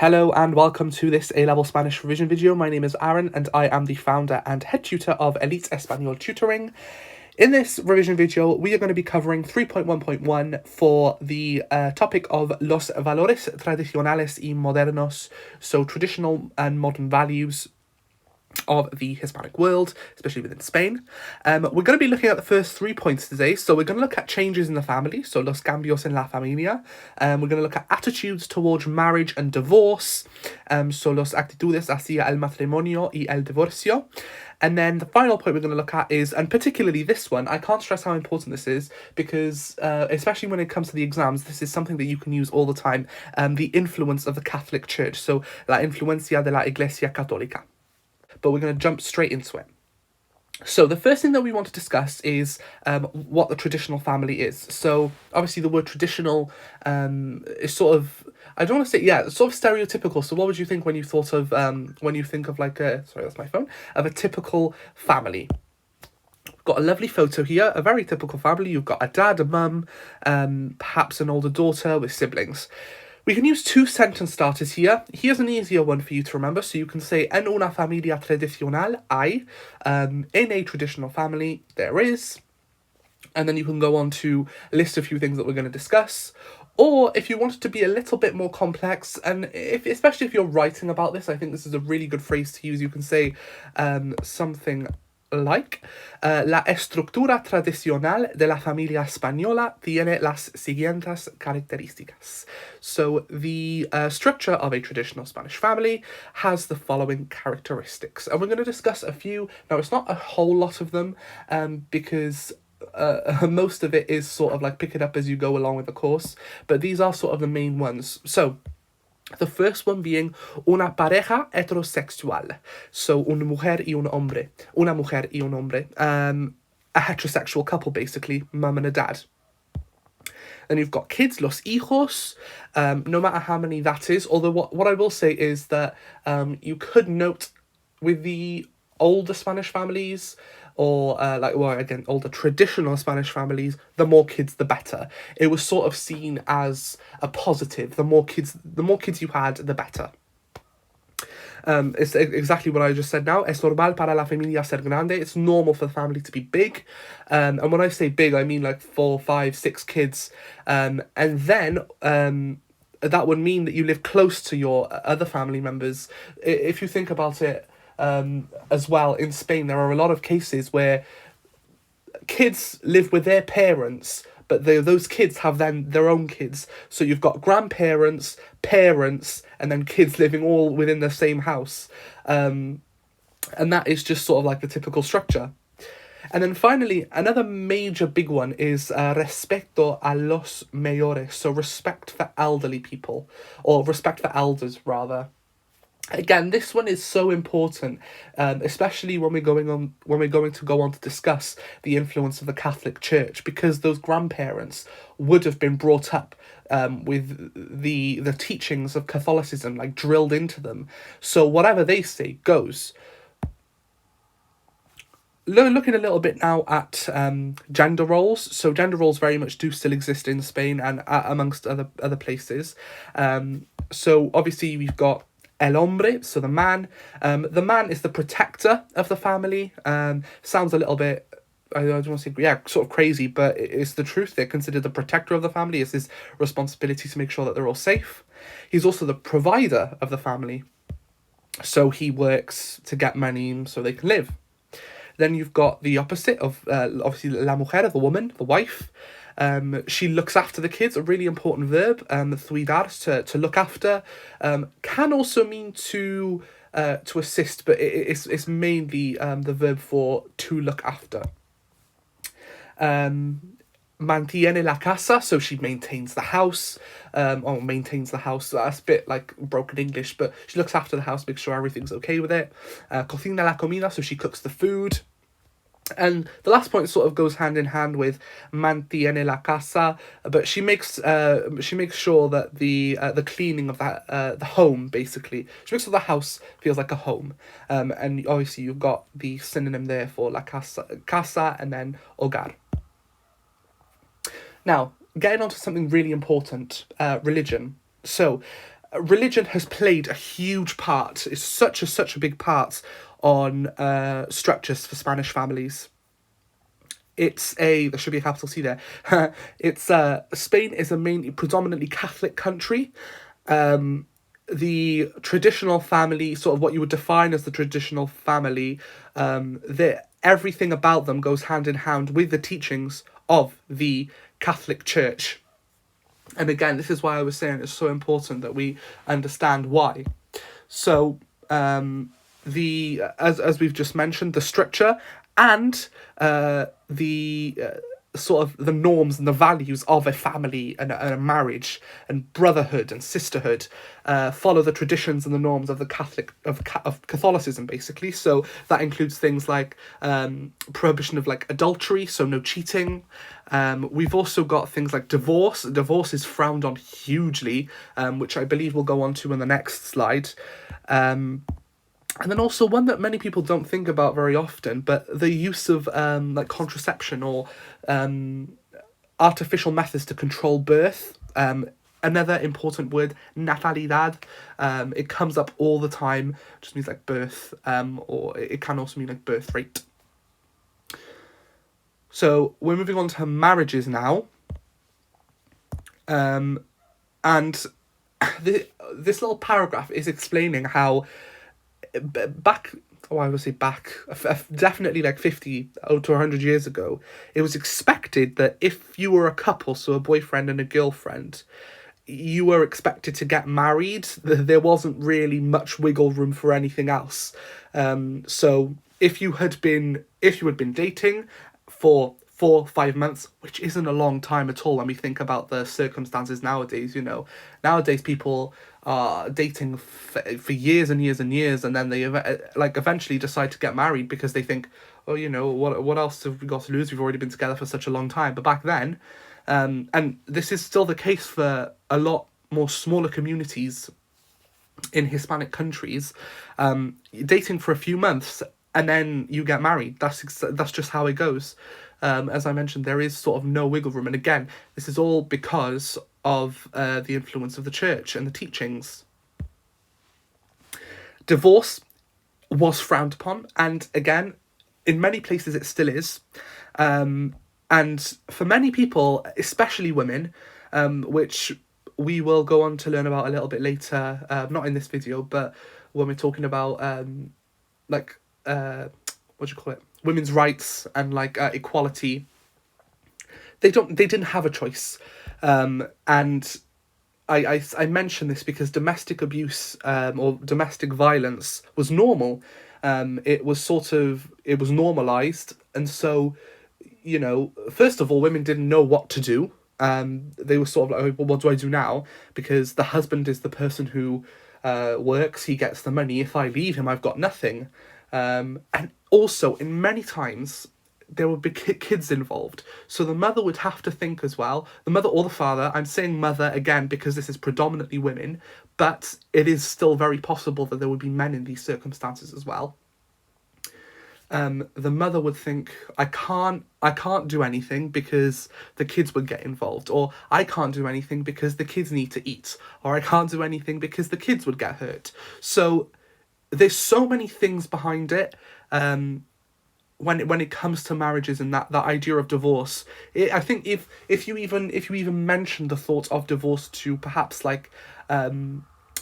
Hello and welcome to this A-Level Spanish revision video. My name is Aron and I am the founder and head tutor of Elite Espanol Tutoring. In this revision video, we are going to be covering 3.1.1 for the topic of los valores tradicionales y modernos, so traditional and modern values of the Hispanic world, especially within Spain. We're going to be looking at the first 3 points today. So we're going to look at changes in the family, so los cambios en la familia. We're going to look at attitudes towards marriage and divorce, so los actitudes hacia el matrimonio y el divorcio. And then the final point we're going to look at is, and particularly this one, I can't stress how important this is because, especially when it comes to the exams, this is something that you can use all the time, the influence of the Catholic Church, so la influencia de la Iglesia Católica. But we're going to jump straight into it. So the first thing that we want to discuss is what the traditional family is. So obviously the word traditional is sort of, I don't want to say, it's sort of stereotypical. So what would you think when you thought of, when you think of like a, sorry, that's my phone, of a typical family? We've got a lovely photo here, a very typical family. You've got a dad, a mum, perhaps an older daughter with siblings. We can use two sentence starters here. Here's an easier one for you to remember. So you can say, en una familia tradicional hay, in a traditional family, there is. And then you can go on to list a few things that we're going to discuss. Or if you want it to be a little bit more complex, and especially if you're writing about this, I think this is a really good phrase to use. You can say something like la estructura tradicional de la familia española tiene las siguientes características. So the structure of a traditional Spanish family has the following characteristics, and we're going to discuss a few. Now, it's not a whole lot of them because most of it is sort of like pick it up as you go along with the course, but these are sort of the main ones. So the first one being una pareja heterosexual, so una mujer y un hombre, una mujer y un hombre, a heterosexual couple basically, mum and a dad. Then you've got kids, los hijos, no matter how many that is, although what I will say is that you could note with the older Spanish families, or older traditional Spanish families, the more kids the better. It was sort of seen as a positive. The more kids you had, the better. It's exactly what I just said now. Es normal para la familia ser grande. It's normal for the family to be big. And when I say big, I mean like 4, 5, 6 kids. And then that would mean that you live close to your other family members. If you think about it, as well, in Spain, there are a lot of cases where kids live with their parents, but those kids have then their own kids. So you've got grandparents, parents, and then kids living all within the same house. And that is just sort of like the typical structure. And then finally, another major big one is respeto a los mayores, so respect for elderly people, or respect for elders, rather. Again, this one is so important, especially when we're going to go on to discuss the influence of the Catholic Church, because those grandparents would have been brought up with the teachings of Catholicism like drilled into them. So whatever they say goes. Looking a little bit now at gender roles. So gender roles very much do still exist in Spain and amongst other places. So obviously we've got el hombre, so the man. The man is the protector of the family. Sounds a little bit, I don't want to say, sort of crazy, but it's the truth. They're considered the protector of the family. It's his responsibility to make sure that they're all safe. He's also the provider of the family. So he works to get money so they can live. Then you've got the opposite of, obviously, la mujer, the woman, the wife. She looks after the kids, a really important verb, cuidar, to look after, can also mean to assist, but it's mainly the verb for to look after. Mantiene la casa, so she maintains the house, that's a bit like broken English, but she looks after the house, makes sure everything's okay with it. Cocina la comida, so she cooks the food. And the last point sort of goes hand in hand with mantiene la casa, but she makes sure that the cleaning of the home, basically, she makes sure the house feels like a home. And obviously you've got the synonym there for la casa and then hogar. Now, getting on to something really important, religion. So, religion has played a huge part. It's such a big part on structures for Spanish families. There should be a capital C there. It's Spain is a mainly predominantly Catholic country. The traditional family, sort of what you would define as the traditional family, everything about them goes hand in hand with the teachings of the Catholic Church. And again, this is why I was saying it's so important that we understand why. So, the as we've just mentioned, the structure and the sort of the norms and the values of a family and a marriage and brotherhood and sisterhood follow the traditions and the norms of of Catholicism, basically. So that includes things like prohibition of like adultery, so no cheating. We've also got things like divorce. Divorce is frowned on hugely, which I believe we'll go on to in the next slide. And then also one that many people don't think about very often, but the use of like contraception or artificial methods to control birth. Another important word, natalidad. It comes up all the time. It just means like birth, or it can also mean like birth rate. So we're moving on to marriages now. And this little paragraph is explaining how definitely like 50 to 100 years ago, it was expected that if you were a couple, so a boyfriend and a girlfriend, you were expected to get married. There wasn't really much wiggle room for anything else. So if you had been dating for 4-5 months, which isn't a long time at all when we think about the circumstances nowadays, nowadays people are dating for years and years and years, and then they eventually decide to get married because they think, oh, what else have we got to lose? We've already been together for such a long time. But back then, and this is still the case for a lot more smaller communities in Hispanic countries, dating for a few months and then you get married. That's just how it goes. As I mentioned, there is sort of no wiggle room. And again, this is all because of the influence of the church and the teachings. Divorce was frowned upon. And again, in many places it still is. And for many people, especially women, which we will go on to learn about a little bit later, not in this video, but when we're talking about women's rights and equality, they didn't have a choice. And I mention this because domestic abuse or domestic violence was normal. It was normalized, and so first of all, women didn't know what to do. They were sort of like, well, what do I do now? Because the husband is the person who works, he gets the money. If I leave him, I've got nothing. And also, in many times, there would be kids involved. So the mother would have to think as well. The mother or the father, I'm saying mother again because this is predominantly women, but it is still very possible that there would be men in these circumstances as well. The mother would think, I can't do anything because the kids would get involved, or I can't do anything because the kids need to eat, or I can't do anything because the kids would get hurt. So there's so many things behind it. When it comes to marriages and that idea of divorce, I think if you even mention the thought of divorce to perhaps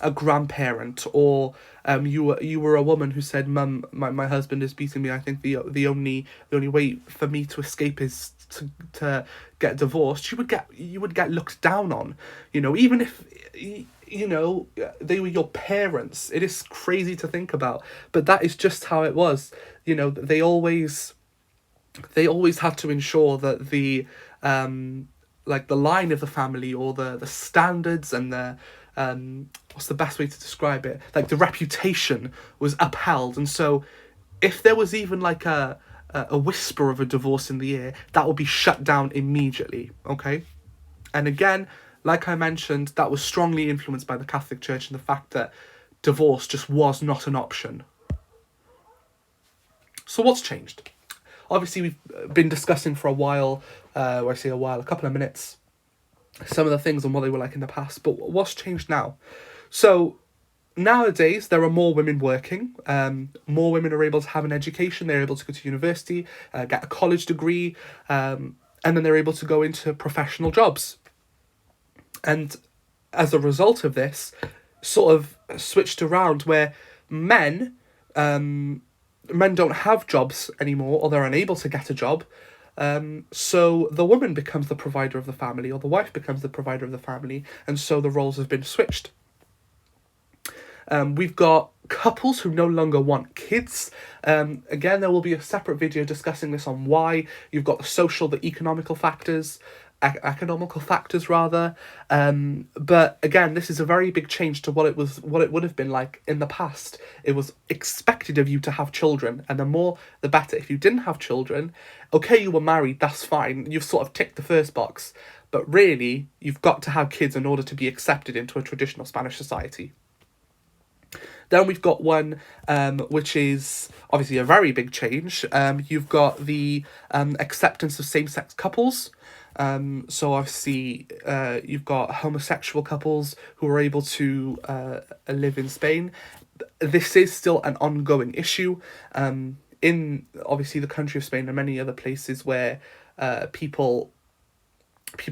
a grandparent, or you were a woman who said, "Mum, my husband is beating me. I think the only way for me to escape is to get divorced." You would get looked down on, even if they were your parents. It is crazy to think about, but that is just how it was. They always had to ensure that the the line of the family, or the standards and the what's the best way to describe it? The reputation was upheld. And so if there was even a whisper of a divorce in the air, that would be shut down immediately, okay? And again, like I mentioned, that was strongly influenced by the Catholic Church and the fact that divorce just was not an option. So what's changed? Obviously, we've been discussing for a while, a couple of minutes, some of the things and what they were like in the past, but what's changed now? So nowadays, there are more women working. More women are able to have an education. They're able to go to university, get a college degree, and then they're able to go into professional jobs. And as a result of this, sort of switched around where men, men don't have jobs anymore, or they're unable to get a job. So the woman becomes the provider of the family, or the wife becomes the provider of the family, and so the roles have been switched. We've got couples who no longer want kids. Again, there will be a separate video discussing this on why. You've got the social, the economical factors, economical factors rather. But again, this is a very big change to what it would have been like in the past. It was expected of you to have children, and the more the better. If you didn't have children, okay, you were married, that's fine. You've sort of ticked the first box. But really, you've got to have kids in order to be accepted into a traditional Spanish society. Then we've got one which is obviously a very big change. You've got the acceptance of same-sex couples. So obviously you've got homosexual couples who are able to live in Spain. This is still an ongoing issue in obviously the country of Spain and many other places where people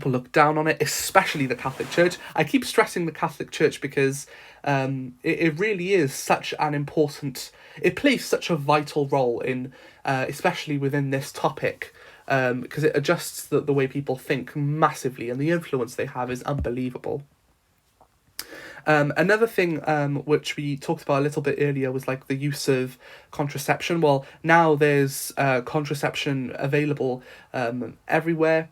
look down on it, especially the Catholic Church. I keep stressing the Catholic Church because it really is such an important... It plays such a vital role in, especially within this topic, because it adjusts the way people think massively, and the influence they have is unbelievable. Another thing which we talked about a little bit earlier was like the use of contraception. Well, now there's contraception available everywhere,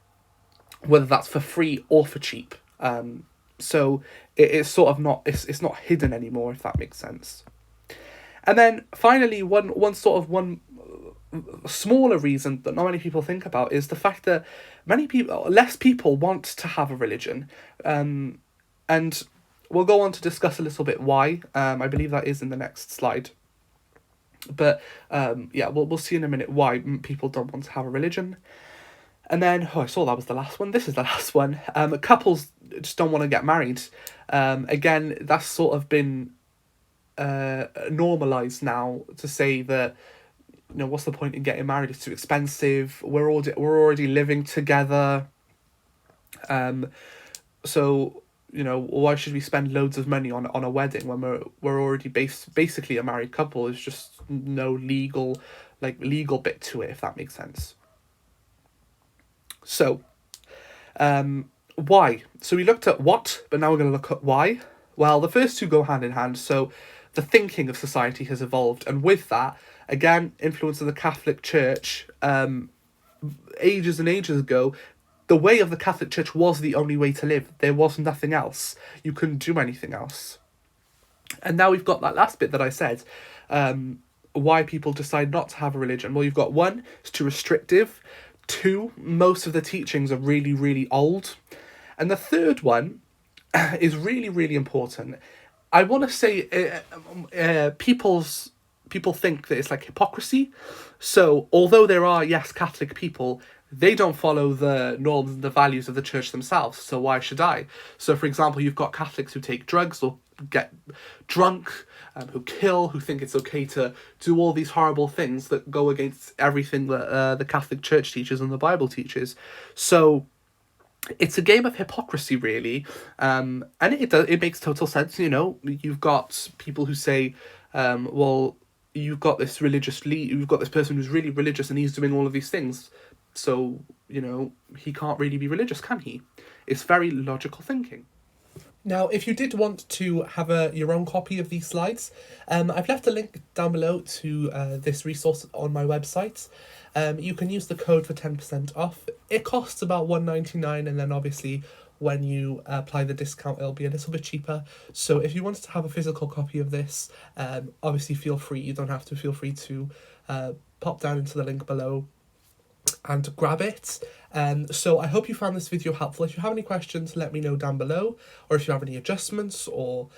whether that's for free or for cheap. So it's sort of not, it's not hidden anymore, if that makes sense. And then finally, one smaller reason that not many people think about is the fact that less people want to have a religion. And we'll go on to discuss a little bit why. I believe that is in the next slide. But yeah, we'll see in a minute why people don't want to have a religion. And then, I saw that was the last one. This is the last one. Couples just don't want to get married. Again, that's sort of been normalised now to say that, you know, what's the point in getting married? It's too expensive. We're already living together. So, you know, why should we spend loads of money on a wedding when we're already basically a married couple? There's just no legal bit to it, if that makes sense. So, why? So we looked at what, but now we're going to look at why. Well, the first two go hand in hand. So the thinking of society has evolved. And with that, again, influence of the Catholic Church, ages and ages ago, the way of the Catholic Church was the only way to live. There was nothing else. You couldn't do anything else. And now we've got that last bit that I said, why people decide not to have a religion. Well, you've got one, it's too restrictive. Two, most of the teachings are really, really old. And the third one is really, really important. I want to say people think that it's like hypocrisy. So although there are, yes, Catholic people, they don't follow the norms and the values of the church themselves. So why should I? So, for example, you've got Catholics who take drugs or get drunk, who kill, who think it's okay to do all these horrible things that go against everything that the Catholic Church teaches and the Bible teaches. So it's a game of hypocrisy, really, and it makes total sense. You know, you've got people who say, well, you've got this you've got this person who's really religious and he's doing all of these things, so, you know, he can't really be religious, can he? It's very logical thinking. Now, if you did want to have your own copy of these slides, I've left a link down below to this resource on my website. You can use the code for 10% off. It costs about $1.99, and then obviously when you apply the discount, it'll be a little bit cheaper. So if you wanted to have a physical copy of this, obviously feel free. You don't have to. Feel free to pop down into the link below and grab it. So I hope you found this video helpful. If you have any questions, let me know down below, or if you have any adjustments or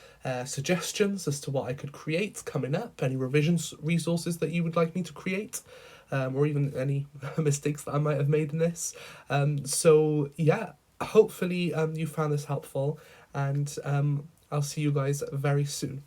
suggestions as to what I could create coming up, any revisions resources that you would like me to create, or even any mistakes that I might have made in this. So yeah, hopefully you found this helpful, and I'll see you guys very soon.